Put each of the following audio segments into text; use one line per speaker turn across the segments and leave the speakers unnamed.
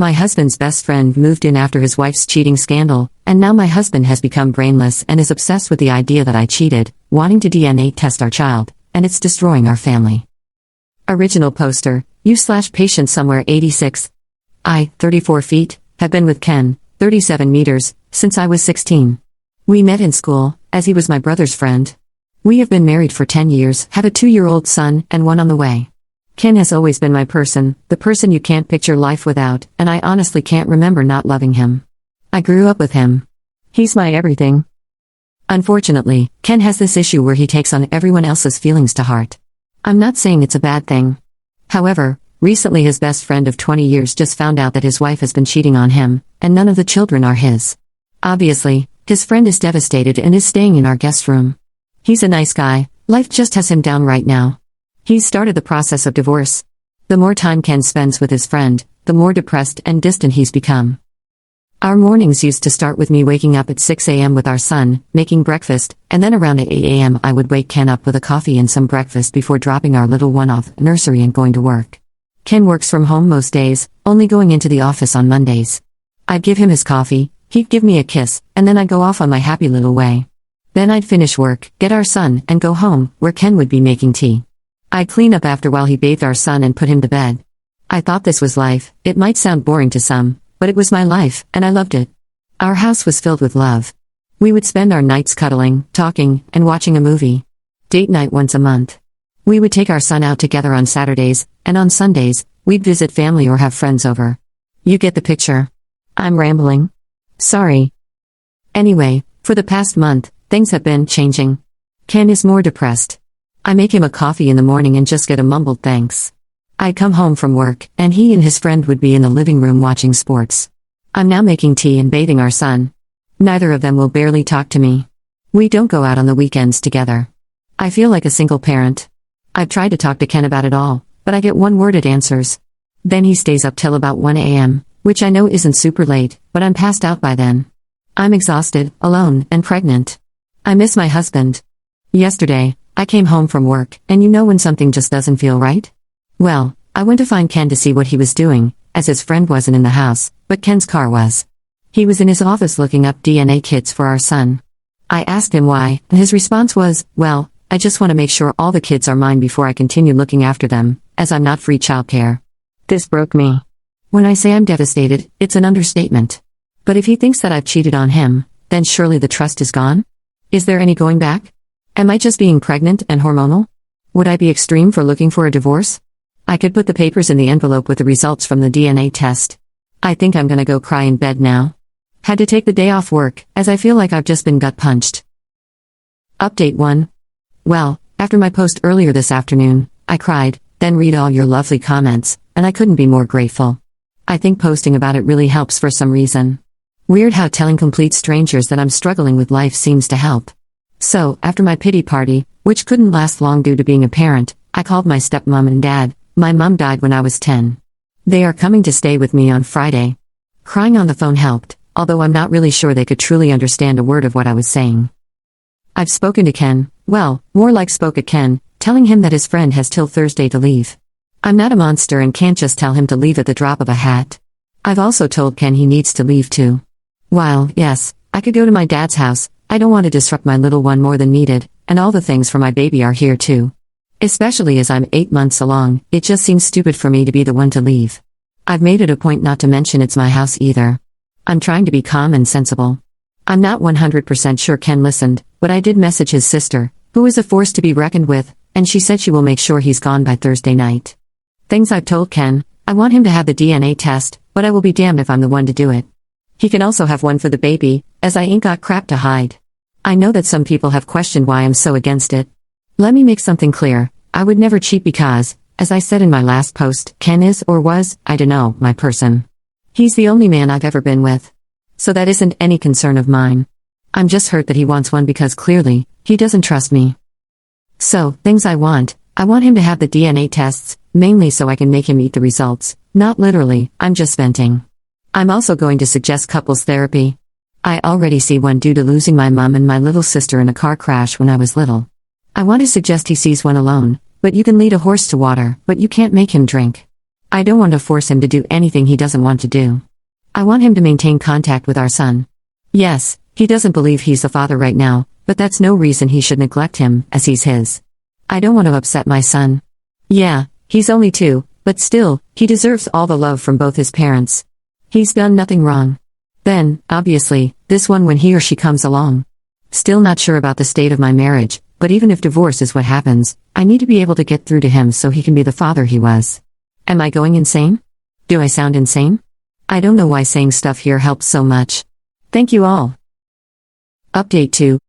My husband's best friend moved in after his wife's cheating scandal, and now my husband has become brainless and is obsessed with the idea that I cheated, wanting to DNA test our child, and it's destroying our family. Original poster, you/patient somewhere 86. I, 34 feet, have been with Ken, 37 meters, since I was 16. We met in school, as he was my brother's friend. We have been married for 10 years, have a 2-year-old son, and one on the way. Ken has always been my person, the person you can't picture life without, and I honestly can't remember not loving him. I grew up with him. He's my everything. Unfortunately, Ken has this issue where he takes on everyone else's feelings to heart. I'm not saying it's a bad thing. However, recently his best friend of 20 years just found out that his wife has been cheating on him, and none of the children are his. Obviously, his friend is devastated and is staying in our guest room. He's a nice guy, life just has him down right now. He's started the process of divorce. The more time Ken spends with his friend, the more depressed and distant he's become. Our mornings used to start with me waking up at 6 a.m. with our son, making breakfast, and then around 8 a.m. I would wake Ken up with a coffee and some breakfast before dropping our little one off at nursery and going to work. Ken works from home most days, only going into the office on Mondays. I'd give him his coffee, he'd give me a kiss, and then I'd go off on my happy little way. Then I'd finish work, get our son, and go home, where Ken would be making tea. I'd clean up after while he bathed our son and put him to bed. I thought this was life. It might sound boring to some, but it was my life, and I loved it. Our house was filled with love. We would spend our nights cuddling, talking, and watching a movie. Date night once a month. We would take our son out together on Saturdays, and on Sundays, we'd visit family or have friends over. You get the picture. I'm rambling. Sorry. Anyway, for the past month, things have been changing. Ken is more depressed. I make him a coffee in the morning and just get a mumbled thanks. I'd come home from work, and he and his friend would be in the living room watching sports. I'm now making tea and bathing our son. Neither of them will barely talk to me. We don't go out on the weekends together. I feel like a single parent. I've tried to talk to Ken about it all, but I get one-worded answers. Then he stays up till about 1 a.m., which I know isn't super late, but I'm passed out by then. I'm exhausted, alone, and pregnant. I miss my husband. Yesterday, I came home from work, and you know when something just doesn't feel right? Well, I went to find Ken to see what he was doing, as his friend wasn't in the house, but Ken's car was. He was in his office looking up DNA kits for our son. I asked him why, and his response was, well, I just want to make sure all the kids are mine before I continue looking after them, as I'm not free childcare. This broke me. When I say I'm devastated, it's an understatement. But if he thinks that I've cheated on him, then surely the trust is gone? Is there any going back? Am I just being pregnant and hormonal? Would I be extreme for looking for a divorce? I could put the papers in the envelope with the results from the DNA test. I think I'm gonna go cry in bed now. Had to take the day off work, as I feel like I've just been gut-punched. Update 1. Well, after my post earlier this afternoon, I cried, then read all your lovely comments, and I couldn't be more grateful. I think posting about it really helps for some reason. Weird how telling complete strangers that I'm struggling with life seems to help. So, after my pity party, which couldn't last long due to being a parent, I called my stepmom and dad. My mom died when I was 10. They are coming to stay with me on Friday. Crying on the phone helped, although I'm not really sure they could truly understand a word of what I was saying. I've spoken to Ken, well, more like spoke at Ken, telling him that his friend has till Thursday to leave. I'm not a monster and can't just tell him to leave at the drop of a hat. I've also told Ken he needs to leave too. While, yes, I could go to my dad's house, I don't want to disrupt my little one more than needed, and all the things for my baby are here too. Especially as I'm 8 months along, it just seems stupid for me to be the one to leave. I've made it a point not to mention it's my house either. I'm trying to be calm and sensible. I'm not 100% sure Ken listened, but I did message his sister, who is a force to be reckoned with, and she said she will make sure he's gone by Thursday night. Things I've told Ken: I want him to have the DNA test, but I will be damned if I'm the one to do it. He can also have one for the baby, as I ain't got crap to hide. I know that some people have questioned why I'm so against it. Let me make something clear, I would never cheat because, as I said in my last post, Ken is or was, I dunno, my person. He's the only man I've ever been with. So that isn't any concern of mine. I'm just hurt that he wants one because clearly, he doesn't trust me. So, things I want him to have the DNA tests, mainly so I can make him eat the results, not literally, I'm just venting. I'm also going to suggest couples therapy. I already see one due to losing my mom and my little sister in a car crash when I was little. I want to suggest he sees one alone, but you can lead a horse to water, but you can't make him drink. I don't want to force him to do anything he doesn't want to do. I want him to maintain contact with our son. Yes, he doesn't believe he's the father right now, but that's no reason he should neglect him, as he's his. I don't want to upset my son. Yeah, he's only 2, but still, he deserves all the love from both his parents. He's done nothing wrong. Then, obviously, this one when he or she comes along. Still not sure about the state of my marriage, but even if divorce is what happens, I need to be able to get through to him so he can be the father he was. Am I going insane? Do I sound insane? I don't know why saying stuff here helps so much. Thank you all. Update 2.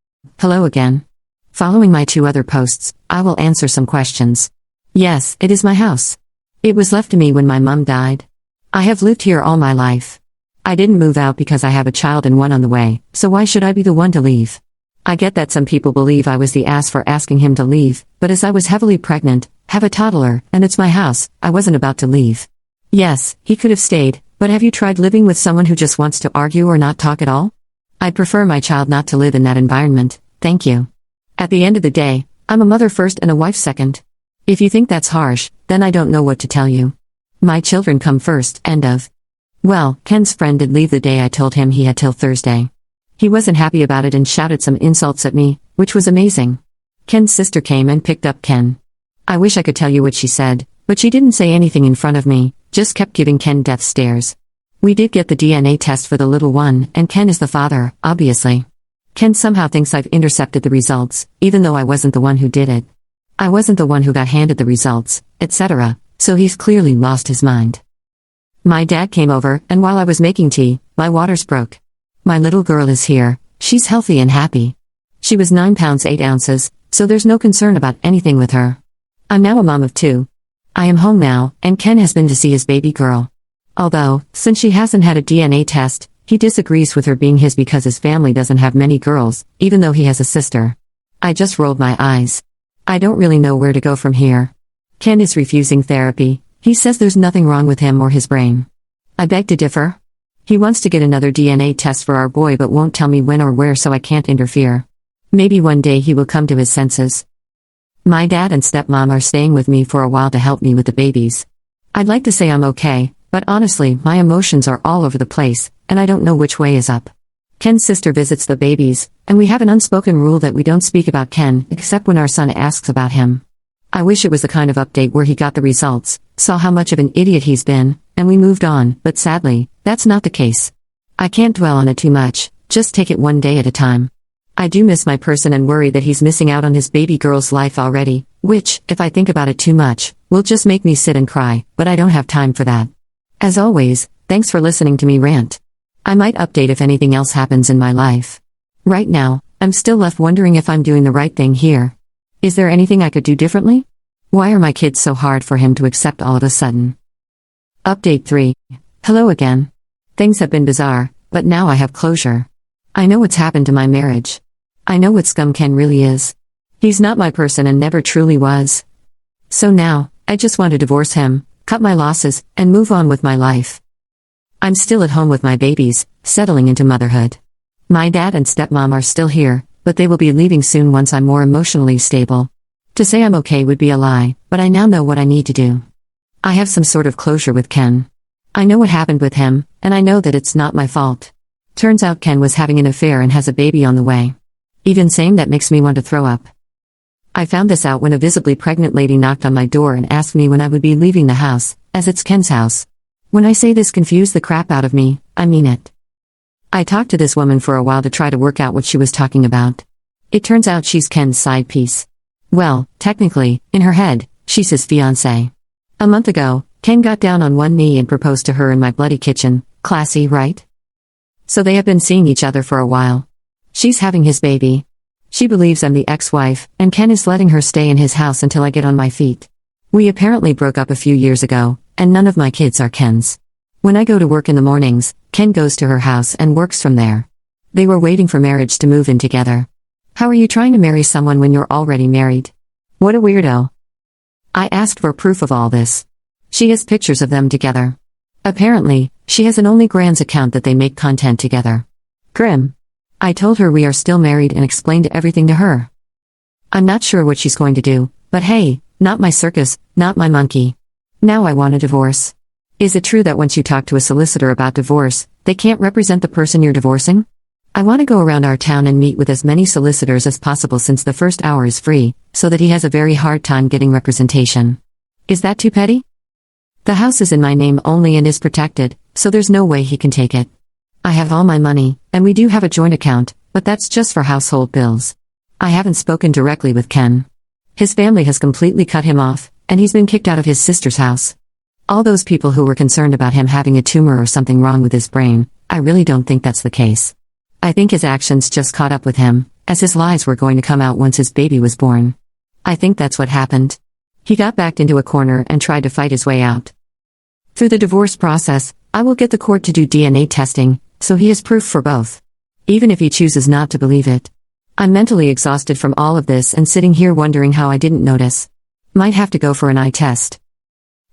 Hello again. Following my 2 other posts, I will answer some questions. Yes, it is my house. It was left to me when my mom died. I have lived here all my life. I didn't move out because I have a child and one on the way, so why should I be the one to leave? I get that some people believe I was the ass for asking him to leave, but as I was heavily pregnant, have a toddler, and it's my house, I wasn't about to leave. Yes, he could have stayed, but have you tried living with someone who just wants to argue or not talk at all? I'd prefer my child not to live in that environment, thank you. At the end of the day, I'm a mother first and a wife second. If you think that's harsh, then I don't know what to tell you. My children come first, end of. Well, Ken's friend did leave the day I told him he had till Thursday. He wasn't happy about it and shouted some insults at me, which was amazing. Ken's sister came and picked up Ken. I wish I could tell you what she said, but she didn't say anything in front of me, just kept giving Ken death stares. We did get the DNA test for the little one, and Ken is the father, obviously. Ken somehow thinks I've intercepted the results, even though I wasn't the one who did it. I wasn't the one who got handed the results, etc., so he's clearly lost his mind. My dad came over, and while I was making tea, my waters broke. My little girl is here, she's healthy and happy. She was 9 pounds 8 ounces, so there's no concern about anything with her. I'm now a mom of 2. I am home now, and Ken has been to see his baby girl. Although, since she hasn't had a DNA test, he disagrees with her being his because his family doesn't have many girls, even though he has a sister. I just rolled my eyes. I don't really know where to go from here. Ken is refusing therapy. He says there's nothing wrong with him or his brain. I beg to differ. He wants to get another DNA test for our boy but won't tell me when or where, so I can't interfere. Maybe one day he will come to his senses. My dad and stepmom are staying with me for a while to help me with the babies. I'd like to say I'm okay, but honestly, my emotions are all over the place, and I don't know which way is up. Ken's sister visits the babies, and we have an unspoken rule that we don't speak about Ken except when our son asks about him. I wish it was the kind of update where he got the results, saw how much of an idiot he's been, and we moved on, but sadly, that's not the case. I can't dwell on it too much, just take it one day at a time. I do miss my person and worry that he's missing out on his baby girl's life already, which, if I think about it too much, will just make me sit and cry, but I don't have time for that. As always, thanks for listening to me rant. I might update if anything else happens in my life. Right now, I'm still left wondering if I'm doing the right thing here. Is there anything I could do differently? Why are my kids so hard for him to accept all of a sudden? Update 3. Hello again. Things have been bizarre, but now I have closure. I know what's happened to my marriage. I know what scum Ken really is. He's not my person and never truly was. So now, I just want to divorce him, cut my losses, and move on with my life. I'm still at home with my babies, settling into motherhood. My dad and stepmom are still here, but they will be leaving soon once I'm more emotionally stable. To say I'm okay would be a lie, but I now know what I need to do. I have some sort of closure with Ken. I know what happened with him, and I know that it's not my fault. Turns out Ken was having an affair and has a baby on the way. Even saying that makes me want to throw up. I found this out when a visibly pregnant lady knocked on my door and asked me when I would be leaving the house, as it's Ken's house. When I say this confused the crap out of me, I mean it. I talked to this woman for a while to try to work out what she was talking about. It turns out she's Ken's side piece. Well, technically, in her head, she's his fiancée. A month ago, Ken got down on one knee and proposed to her in my bloody kitchen. Classy, right? So they have been seeing each other for a while. She's having his baby. She believes I'm the ex-wife, and Ken is letting her stay in his house until I get on my feet. We apparently broke up a few years ago, and none of my kids are Ken's. When I go to work in the mornings, Ken goes to her house and works from there. They were waiting for marriage to move in together. How are you trying to marry someone when you're already married? What a weirdo. I asked for proof of all this. She has pictures of them together. Apparently, she has an OnlyGrams account that they make content together. Grim. I told her we are still married and explained everything to her. I'm not sure what she's going to do, but hey, not my circus, not my monkey. Now I want a divorce. Is it true that once you talk to a solicitor about divorce, they can't represent the person you're divorcing? I want to go around our town and meet with as many solicitors as possible since the first hour is free, so that he has a very hard time getting representation. Is that too petty? The house is in my name only and is protected, so there's no way he can take it. I have all my money, and we do have a joint account, but that's just for household bills. I haven't spoken directly with Ken. His family has completely cut him off, and he's been kicked out of his sister's house. All those people who were concerned about him having a tumor or something wrong with his brain, I really don't think that's the case. I think his actions just caught up with him, as his lies were going to come out once his baby was born. I think that's what happened. He got backed into a corner and tried to fight his way out. Through the divorce process, I will get the court to do DNA testing, so he has proof for both. Even if he chooses not to believe it. I'm mentally exhausted from all of this and sitting here wondering how I didn't notice. Might have to go for an eye test.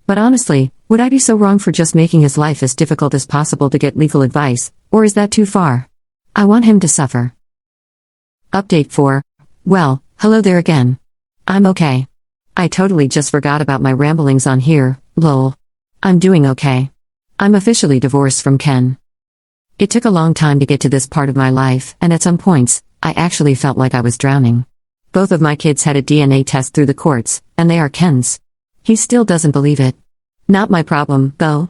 But honestly, would I be so wrong for just making his life as difficult as possible to get legal advice, or is that too far? I want him to suffer. Update 4. Well, hello there again. I'm okay. I totally just forgot about my ramblings on here, lol. I'm doing okay. I'm officially divorced from Ken. It took a long time to get to this part of my life, and at some points, I actually felt like I was drowning. Both of my kids had a DNA test through the courts, and they are Ken's. He still doesn't believe it. Not my problem, though.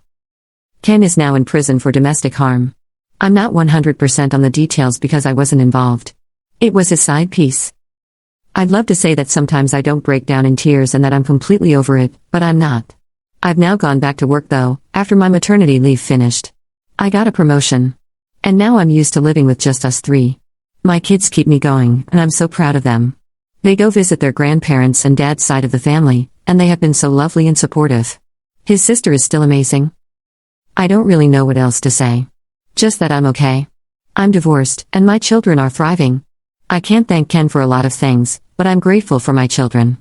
Ken is now in prison for domestic harm. I'm not 100% on the details because I wasn't involved. It was his side piece. I'd love to say that sometimes I don't break down in tears and that I'm completely over it, but I'm not. I've now gone back to work though, after my maternity leave finished. I got a promotion. And now I'm used to living with just us three. My kids keep me going, and I'm so proud of them. They go visit their grandparents and dad's side of the family, and they have been so lovely and supportive. His sister is still amazing. I don't really know what else to say. Just that I'm okay. I'm divorced, and my children are thriving. I can't thank Ken for a lot of things, but I'm grateful for my children.